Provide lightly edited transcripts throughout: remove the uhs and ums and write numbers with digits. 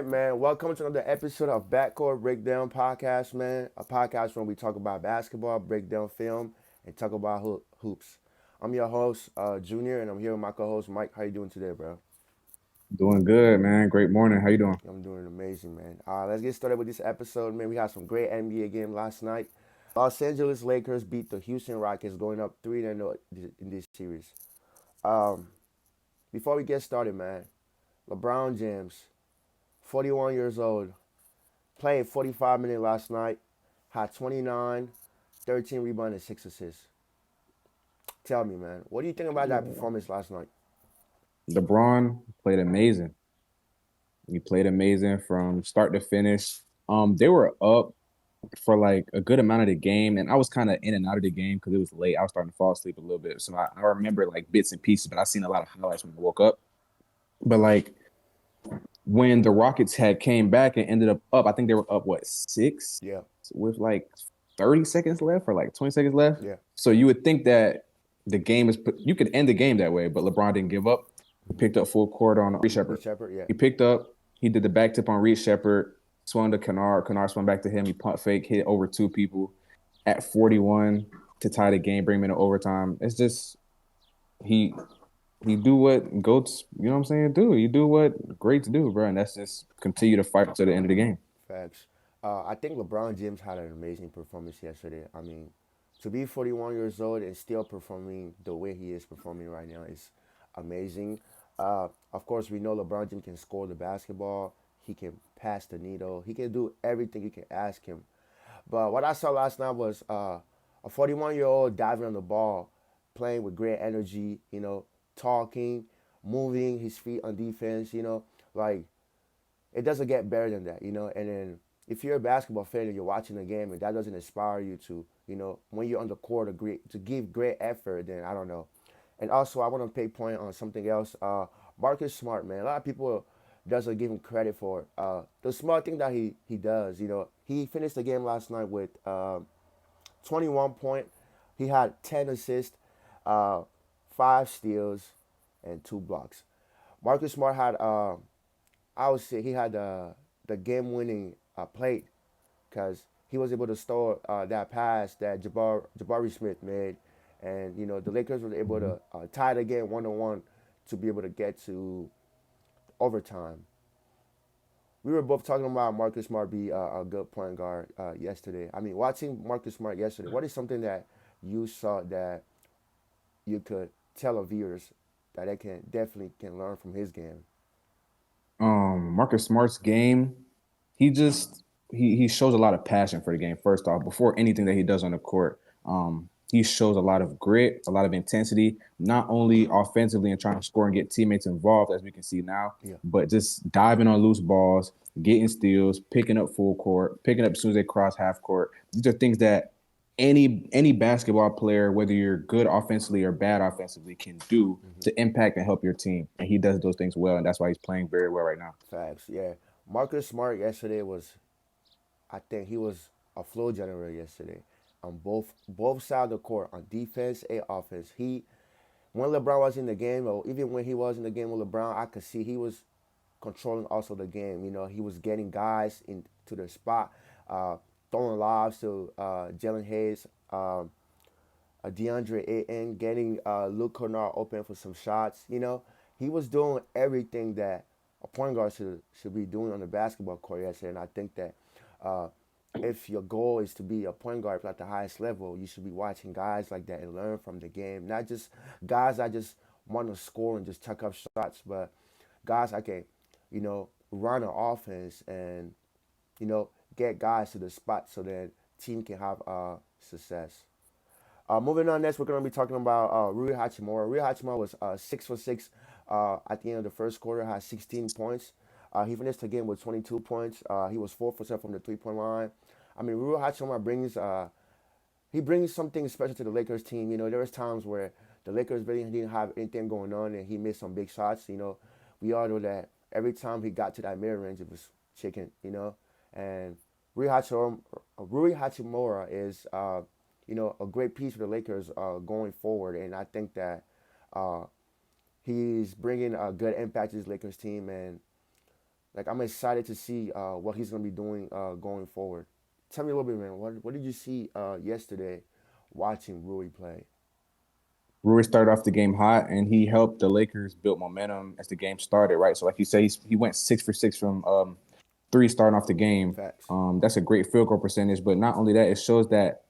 man. Welcome to another episode of Backcourt Breakdown Podcast, man. A podcast where we talk about basketball, break down film, and talk about hoops. I'm your host, Junior, and I'm here with my co-host, Mike. How you doing today, bro? Doing good, man. Great morning. How you doing? I'm doing amazing, man. Let's get started with this episode, man. We had some great NBA game last night. Los Angeles Lakers beat the Houston Rockets, going up 3-0 in this series. Um, Before we get started, man, LeBron James, 41 years old, played 45 minutes last night, had 29, 13 rebounds, and 6 assists. Tell me, man, what do you think about that Yeah. performance last night? LeBron played amazing. He played amazing from start to finish. They were up for like a good amount of the game, and I was kind of in and out of the game because it was late. I was starting to fall asleep a little bit, so I remember like bits and pieces, but I seen a lot of highlights when I woke up. But like when the Rockets had came back and ended up, I think they were up what six Yeah, with like 30 seconds left or like 20 seconds left. yeah, So you would think that the game is you could end the game that way, but LeBron didn't give up. He picked up full court on Reed Reed Shepard. Shepard, yeah. He picked up, he did the back tip on Reed Shepard, swung to Kennard. Kennard swung back to him. He punt fake, hit over two people at 41 to tie the game, bring him into overtime. It's just he he do what goats, you know what I'm saying, do. You do what greats do, bro, and that's just continue to fight to the end of the game. Facts. I think LeBron James had an amazing performance yesterday. I mean, to be 41 years old and still performing the way he is performing right now is amazing. Of course, we know LeBron James can score the basketball. He can pass the needle. He can do everything you can ask him. But what I saw last night was a 41-year-old diving on the ball, playing with great energy, talking, moving his feet on defense, like it doesn't get better than that. And then if you're a basketball fan and you're watching the game and that doesn't inspire you to, when you're on the court to give great effort, then I don't know. And also, I want to pay point on something else. Marcus Smart, man. A lot of people doesn't give him credit for the smart thing that he does. He finished the game last night with 21 point. He had 10 assists, uh, 5 steals, and 2 blocks. Marcus Smart had I would say he had the game winning play because he was able to store that pass that Jabari Smith made, and the Lakers were able Mm-hmm. to tie the game 1-1 to be able to get to overtime. We were both talking about Marcus Smart be a good point guard yesterday. I mean, watching Marcus Smart yesterday, what is something that you saw that you could tell our viewers that they can definitely can learn from his game? Marcus Smart's game, he just he shows a lot of passion for the game. First off, before anything that he does on the court, he shows a lot of grit, a lot of intensity, not only offensively and trying to score and get teammates involved, as we can see now, Yeah. but just diving on loose balls, getting steals, picking up full court, picking up as soon as they cross half court. These are things that any basketball player, whether you're good offensively or bad offensively, can do Hmm. to impact and help your team. And he does those things well, and that's why he's playing very well right now. Facts. Yeah. Marcus Smart yesterday was, I think he was a flow generator yesterday on both sides of the court, on defense and offense. When LeBron was in the game, or even when he was in the game with LeBron, I could see he was controlling also the game. He was getting guys into the spot, uh, throwing lobs to Jalen Hayes, DeAndre Ayton, getting Luke Kennard open for some shots. He was doing everything that a point guard should be doing on the basketball court yesterday. And I think that uh, if your goal is to be a point guard at the highest level, you should be watching guys like that and learn from the game. Not just guys that just want to score and just tuck up shots, but guys that can, run an offense and, get guys to the spot so that team can have success. Moving on next, we're going to be talking about Rui Hachimura. Rui Hachimura was 6 for 6 at the end of the first quarter, had 16 points. He finished the game with 22 points. He was 4 for 7 from the 3-point line. I mean, Rui Hachimura brings something special to the Lakers team. There was times where the Lakers really didn't have anything going on and he missed some big shots. We all know that every time he got to that mid range, it was chicken. And Rui Hachimura is a great piece for the Lakers going forward, and I think that uh, he's bringing a good impact to his Lakers team. And Like I'm excited to see what he's gonna be doing going forward. Tell me a little bit, man. What did you see yesterday watching Rui play? Rui started off the game hot, and he helped the Lakers build momentum as the game started. Right, so like you say, he went 6 for 6 from three starting off the game. Facts. That's a great field goal percentage. But not only that, it shows that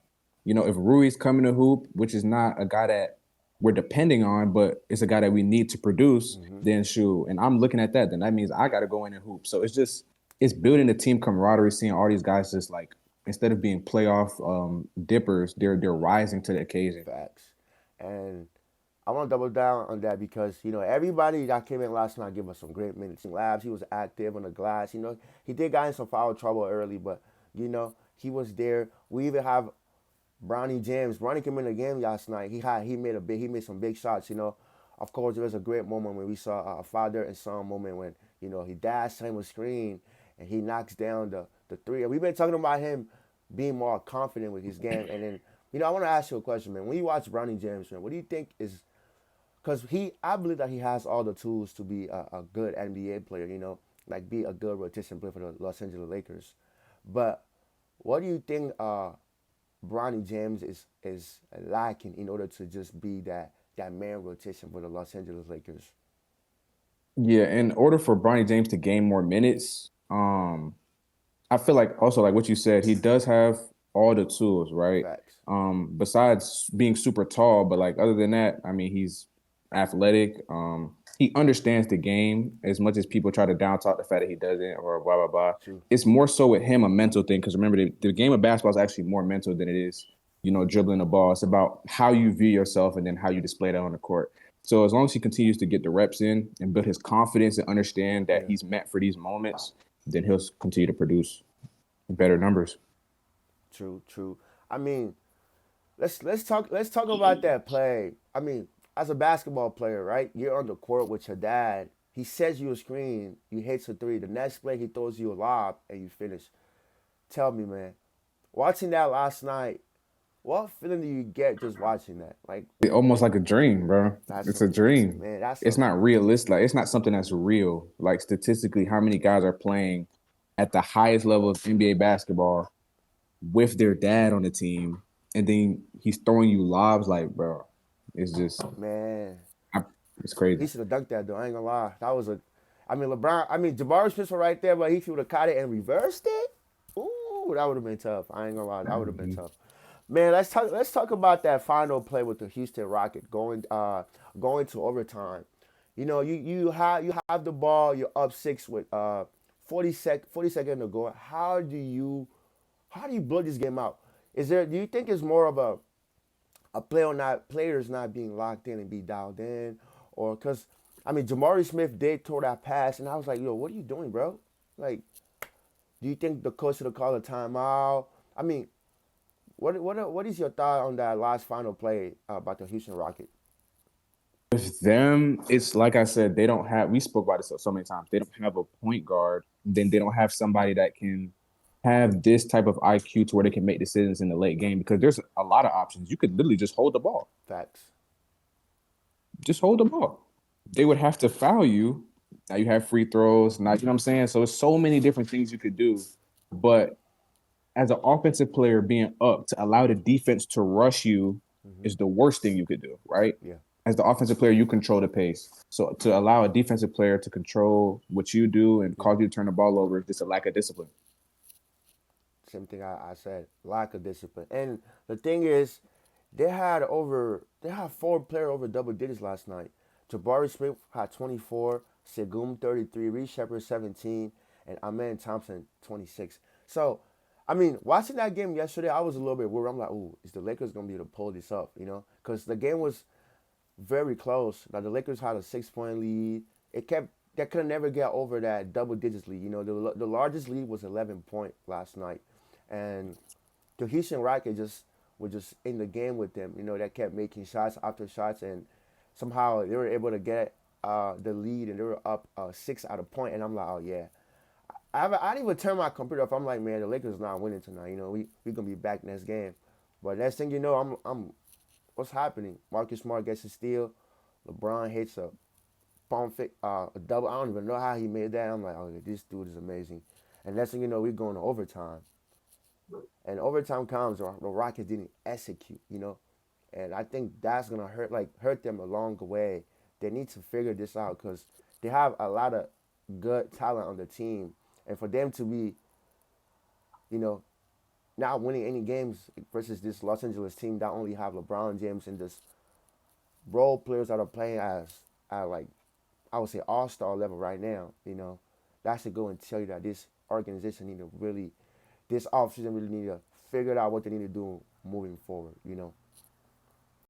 if Rui's coming to hoop, which is not a guy that we're depending on, but it's a guy that we need to produce, Mm-hmm. then shoot. And I'm looking at that, then that means I got to go in and hoop. So it's building the team camaraderie, seeing all these guys just like instead of being playoff dippers, they're rising to the occasion. Facts. And I want to double down on that because everybody that came in last night gave us some great minutes. Labs, he was active on the glass. He did get in some foul trouble early, but he was there. We even have Bronny James. Bronny came in the game last night. He made some big shots. Of course, there was a great moment when we saw a father and son moment when he dashed him a screen and he knocks down the three. And we've been talking about him being more confident with his game. And then I want to ask you a question, man. When you watch Bronny James, man, what do you think is because I believe that he has all the tools to be a good NBA player. Like be a good rotation player for the Los Angeles Lakers. But what do you think? Bronny James is lacking in order to just be that man rotation for the Los Angeles Lakers. Yeah, in order for Bronny James to gain more minutes, I feel like also like what you said, he does have all the tools, right? Facts. Besides being super tall, but like other than that, I mean, he's athletic. He understands the game as much as people try to down talk the fact that he doesn't or blah blah blah. True. It's more so with him a mental thing because remember the game of basketball is actually more mental than it is, dribbling the ball. It's about how you view yourself and then how you display that on the court. So as long as he continues to get the reps in and build his confidence and understand that Yeah. he's meant for these moments, then he'll continue to produce better numbers. True. True. I mean, let's talk about that play. I mean, as a basketball player, right? You're on the court with your dad. He sets you a screen. You hit a three. The next play, he throws you a lob and you finish. Tell me, man. Watching that last night, what feeling do you get just watching that? Like Almost like a dream, bro. that's It's a some dream. man. That's It's some not realistic. Like, it's not something that's real. Like statistically, how many guys are playing at the highest level of NBA basketball with their dad on the team, and then he's throwing you lobs like, bro, it's just, man. I, it's crazy. He should have dunked that though. I ain't gonna lie. That was a. I mean LeBron. I mean Jabari Smith was right there, but he would have caught it and reversed it. Ooh, that would have been tough. I ain't gonna lie. That would have been Mhm. tough. Man, let's talk about that final play with the Houston Rocket going to overtime. You have the ball. You're up six with 40 seconds to go. How do you blow this game out? Do you think it's more of a players not being locked in and be dialed in, or because I mean Jamari Smith did throw that pass and I was like, yo, what are you doing, bro? Like, do you think the coach should have called a timeout? I mean, what is your thought on that last final play about the Houston Rocket? With them, it's like I said, they don't have. We spoke about this so many times. They don't have a point guard. Then they don't have somebody that can have this type of IQ to where they can make decisions in the late game because there's a lot of options. You could literally just hold the ball. Facts. Just hold the ball. They would have to foul you. Now you have free throws. Now you know what I'm saying. So it's so many different things you could do. But as an offensive player, being up to allow the defense to rush you Hmm. is the worst thing you could do, right? Yeah. As the offensive player, you control the pace. So to allow a defensive player to control what you do and Yeah. cause you to turn the ball over is just a lack of discipline. Same thing I said. Lack of discipline. And the thing is, they had four player over double digits last night. Jabari Smith had 24, Segum 33, Reed Shepard 17, and Amen Thompson 26. So, I mean, watching that game yesterday, I was a little bit worried. I'm like, ooh, is the Lakers gonna be able to pull this up? Because the game was very close. Like the Lakers had a 6 point lead. They could never get over that double digits lead. The largest lead was 11 point last night, and the Houston Rockets just were just in the game with them. They kept making shots after shots, and somehow they were able to get the lead, and they were up six at a point. And I'm like, oh yeah. I didn't even turn my computer off. I'm like, man, the Lakers not winning tonight. We gonna be back next game. But next thing you know, I'm what's happening? Marcus Smart gets a steal. LeBron hits a a double. I don't even know how he made that. I'm like, okay, this dude is amazing. And next thing you know, we're going to overtime. And overtime comes, the Rockets didn't execute, and I think that's gonna hurt them along the way. They need to figure this out because they have a lot of good talent on the team, and for them to be, you know, not winning any games versus this Los Angeles team that only have LeBron James and this role players that are playing as at like I would say all star level right now, that should go and tell you that this organization need to really this offseason really need to figure out what they need to do moving forward.